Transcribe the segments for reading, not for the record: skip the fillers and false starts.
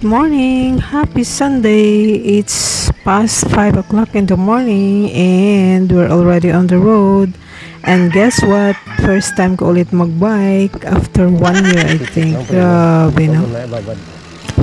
morning, happy Sunday. It's past 5 o'clock in the morning and we're already on the road. And guess what? First time ko ulit magbike after 1 year, I think. Grabe, no?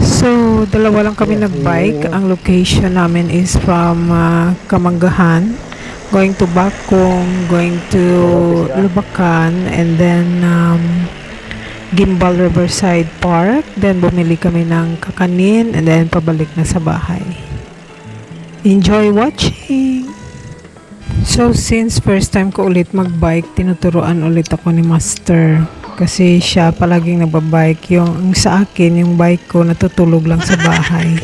So, dalawa lang kami nagbike. Ang location namin is from Kamanggahan, going to Bakong, going to Lubacan, and then Gimbal Riverside Park. Then bumili kami ng kakanin and then pabalik na sa bahay. Enjoy watching! So since first time ko ulit magbike, tinuturuan ulit ako ni Master. Kasi siya palaging nagbabike. Yung sa akin, yung bike ko natutulog lang sa bahay.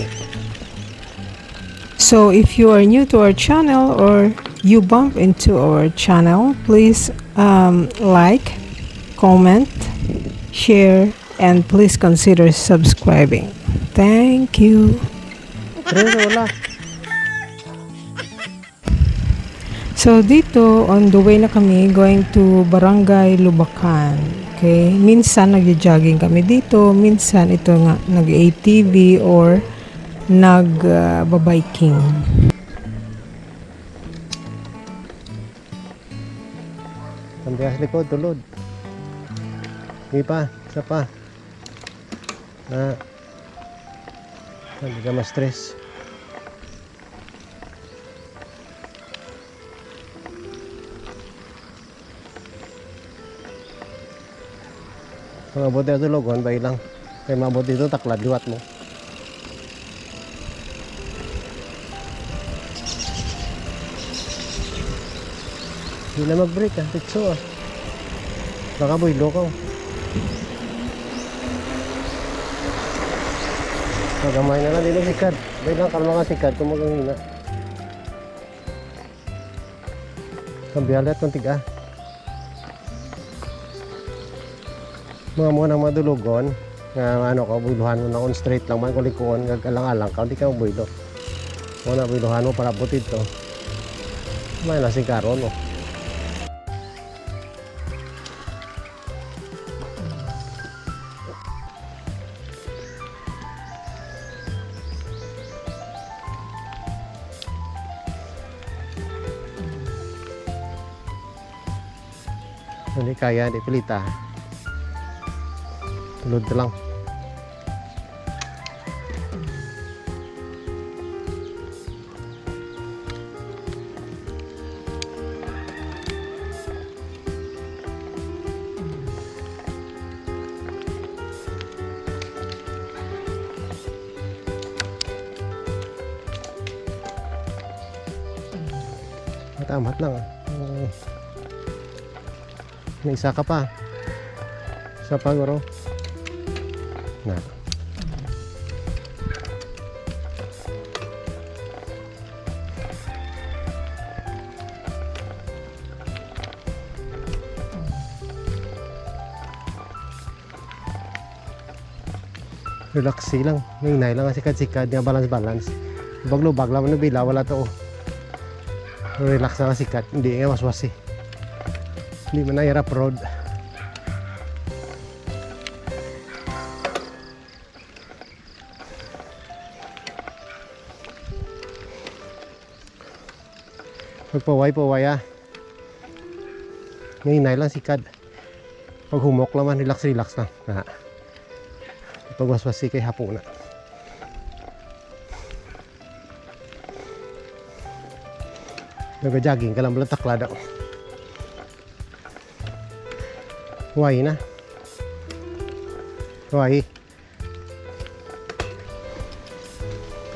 So if you are new to our channel or you bump into our channel, please like, comment, share, and please consider subscribing. Thank you. So dito, on the way na kami going to Barangay Lubacan. Okay? Minsan nagja-jogging kami dito, minsan ito nga nag-ATV or nag-biking. Sambias likod, tulod. Hindi pa, isa pa. Hindi ka ma-stress. Kung abot dito logon, bay lang. Kaya mabot dito, taklad, liwat mo. Hindi na mag-break, tikso ah. Baka boy, lokaw. Magamay na lang din ang sikad. Dahil lang kalma nga sikad kung maghihina. Kambiyalit kung tiga. Mga mo nang madulugon. Nga ano ka, buyluhan mo na on straight lang man. Kung likuon, gagalang-alang ka, hindi ka mabuylo. Muna buyluhan mo para butid to. May nasikaro no. Hindi kaya, di pilita. Tulod na lang. Matamat lang. May isa ka pa. Isa pa guro. Na. Relaxi lang. Hinay lang kasi sikad nga balance. Lubag-lubag lang na bila wala to. Relax lang sikat. Hindi nga waswasi. Hindi man na hirap road. Magpaway-paway ah. Ngayon lang sikad. Pag humok naman, relax lang. Pag waswasi kay hapon na. Nag-jogging ka lang balang taklada. Huwai na. Huwai.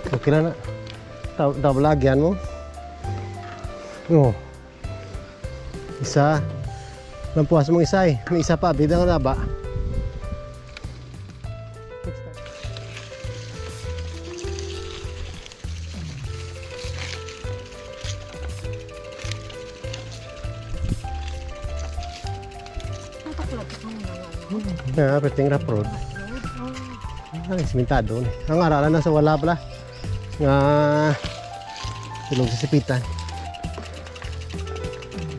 Okay na na. Tablagyan mo. Oh. Isa. Lampuas mong isa eh. May isa pa. Bidang na ba? Perting rap road. Ay, simentado. Ang aralan na sa wala pala. Nga tulog sa sipitan.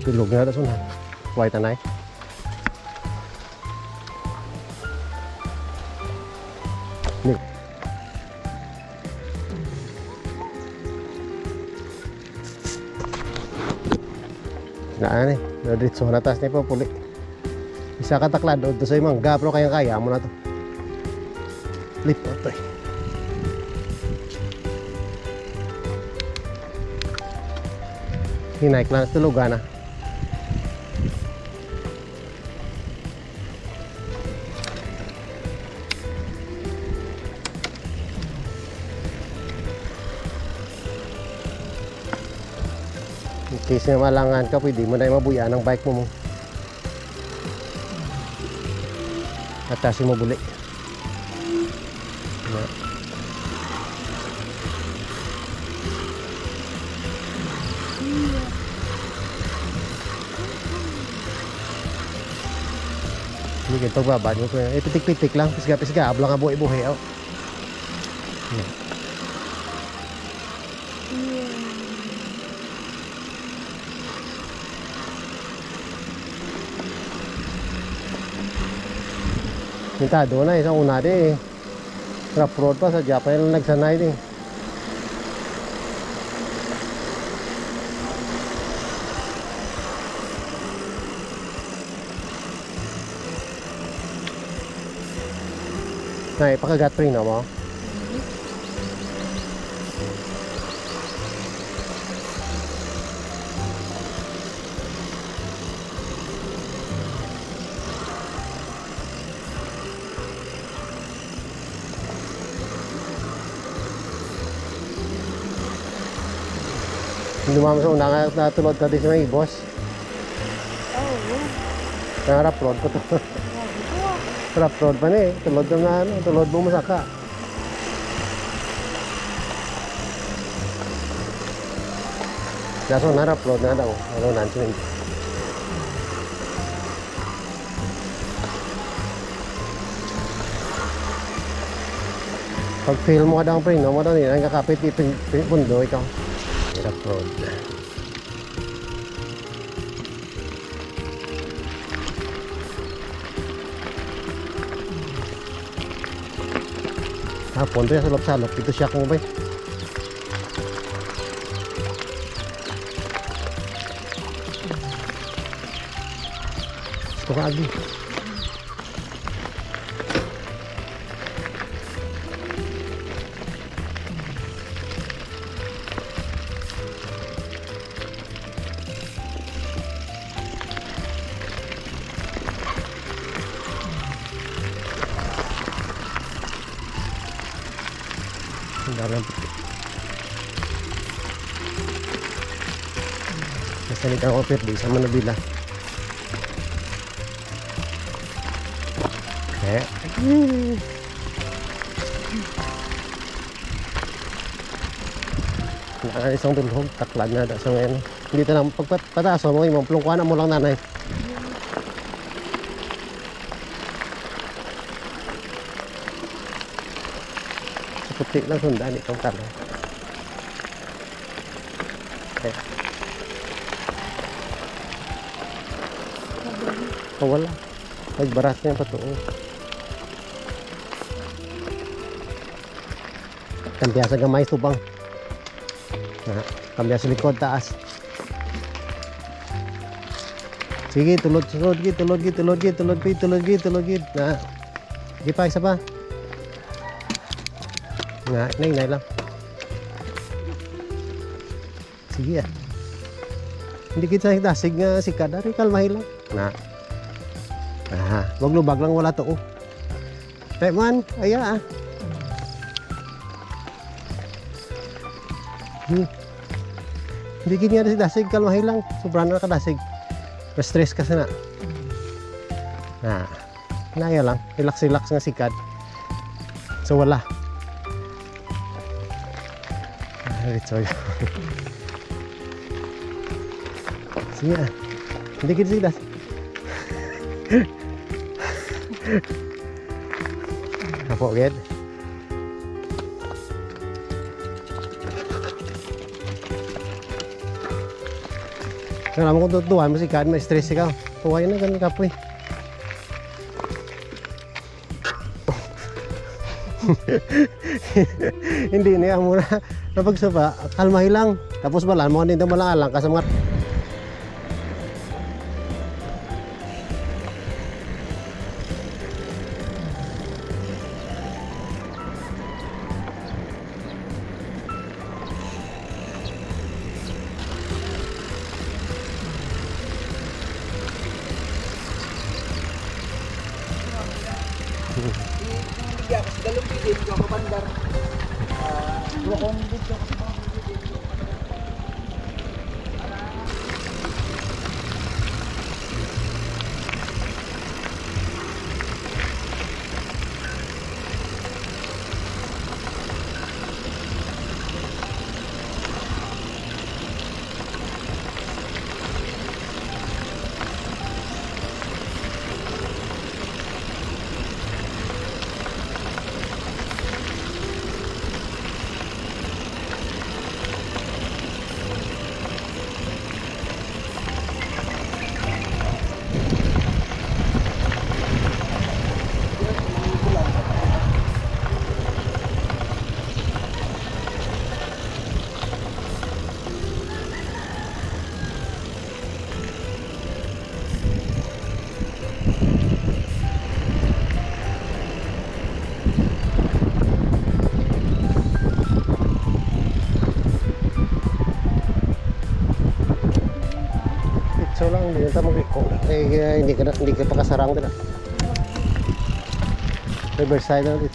Tulog na ito na. White anay. Na ni, diretso na taas ni puli. Isa ka taklad to sa imong gapro kaya mo na to. Lipot to. Hinaik lang sa tulugan na. In case na malangan ka, pwede mo na yung mabuya ng bike mo. Atasin mo buli. Hindi ganito pagbabad mo. Pitik-pitik lang. Pisga-pisga. Ablang nga buhay-buhay. Oh. Mintado na isang una din eh. Rough road pa sa Japan lang nagsanay din. Nay, pakagat rin na mo. Hindi mo sa una nga natulod ka din sa mga boss. Nangarap road ko to. Rough road pa na eh. Tulod ka nga ano. Tulod mo masaka. Kaso na rough road na daw. Ano nansin. Pag feel mo ka daw pre, no mo daw nila. Ang kakapit pundo ikaw. Rough road. Pondo ya salop-salop itu siya kung bay. Gusto ka agi. Dalam nasalit ang offer di sa Manabila. Nakaka isang tulog taklad na da sa ngayon. Hindi ta lang pagpataas mo imong plungkuan mo lang nanay. Puti lang sundan itong kano. Okay. Oh, wala. Nagbaras niya pa to. Kambya sa gamay tubang. Kambya sa likod taas. Sige, tulod. Na. Di pa isa pa. Nga, nay lang. Sige ah. Hindi kita dasig nga si Kadari, kalmahin lang. Na. Wag lubag lang wala to. Teman, aya ah. Hindi kanya si dasig, kalmahin lang. Sobrang na kadasig. Stress kasi na. Naya lang. Relax nga si Kad. So wala. Sorry. Sige ah. Hindi kita sidas. Apo ged. Kaya mo kung tutuan mo si Kad, may stress ikaw. Tuwain na ganun kapoy. Hindi niya muna napagsaba, kalmahin lang. Tapos balan mo hindi mo lang alang kasi mga So lang, hindi na mag-iko. Hindi ka pa kasarang din. Riverside na ulit.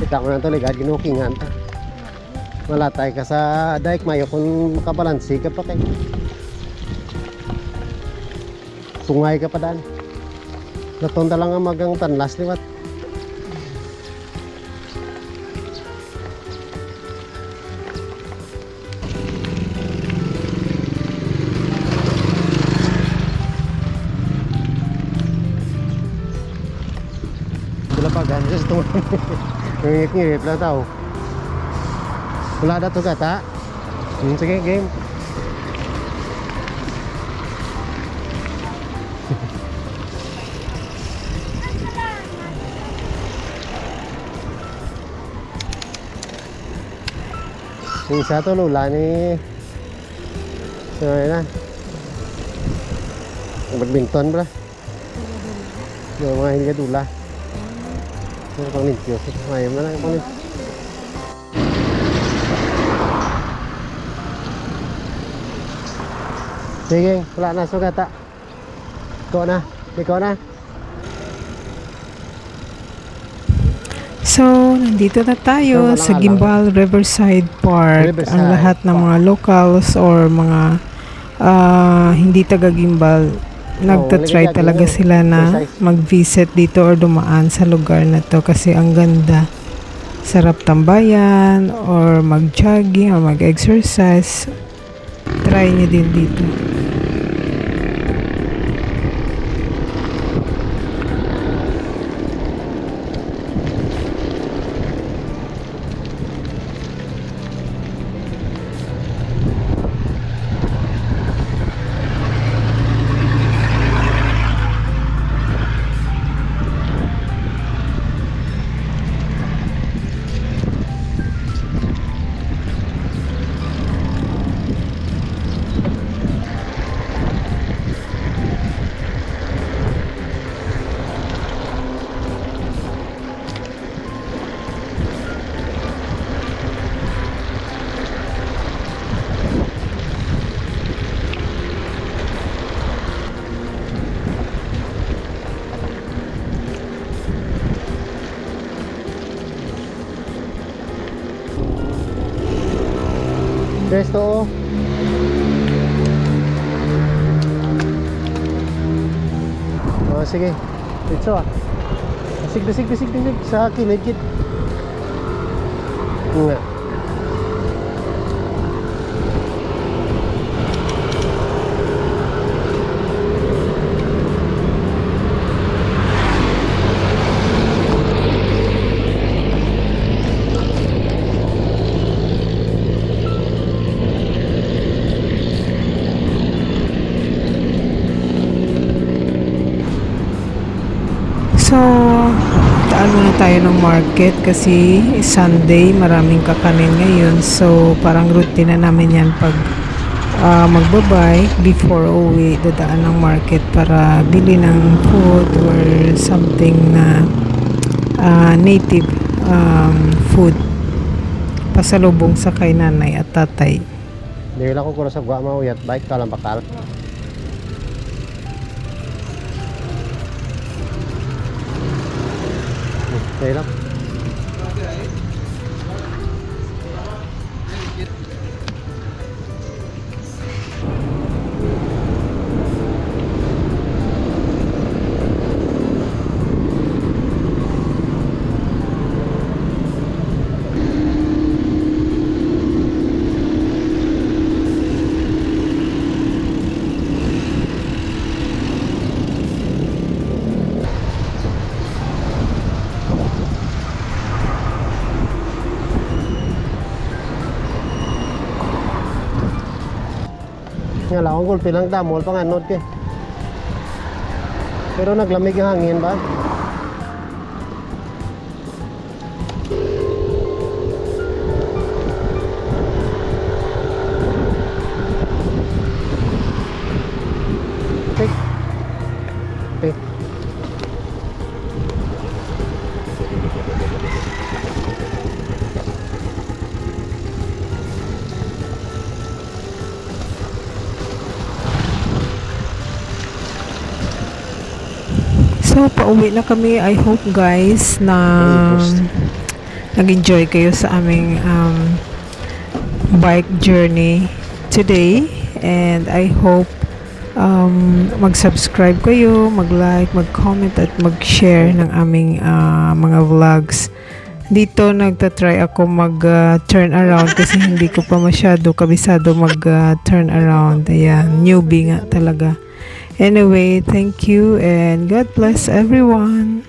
Kita ko na ito, ligad, ginukingan ta. Malatay ka sa dike mayo kung makabalansi ka pa kay. Sungay ka pa daan. Natonda lang ang magang tanlas liwat. Pagan just to ngirip lang tao. Wala na to gata. Sige game. Yung isa to lula ni na badminton pala. Yung mga hindi ka dula. Ano pang limpyo? Ayaw na lang pang limpyo. Sige, wala na sugata. Ikaw na. Ikaw na. So, nandito na tayo sa Gimbal Riverside Park. Ang lahat ng mga locals or mga hindi taga Gimbal, nagtatry talaga sila na mag-visit dito or dumaan sa lugar na to kasi ang ganda. Sarap tambayan or mag-jogging or mag-exercise. Try nyo din dito. Resto. Oh, sige. Dito ah. Bisig sa kilid. Nga. So, daan muna tayo ng market kasi Sunday, maraming kakanin ngayon. So, parang routine na namin yan pag magbabike before uwi, dadaan ng market para bili ng food or something na native food. Pasalubong sa kay nanay at tatay. Dahil ako kuro sa gwa mauyat, bike ka lang bakal. Dahil ako. Nga lang, ang gulpi lang damol, panganod ke. Pero naglamig ang hangin ba? Okay. Okay. So, pauwi na kami. I hope guys na nag-enjoy kayo sa aming bike journey today. And I hope mag-subscribe kayo, mag-like, mag-comment at mag-share ng aming mga vlogs. Dito nagtatry ako mag-turn around kasi hindi ko pa masyado kabisado mag-turn around. Ayan, newbie nga talaga. Anyway, thank you and God bless everyone.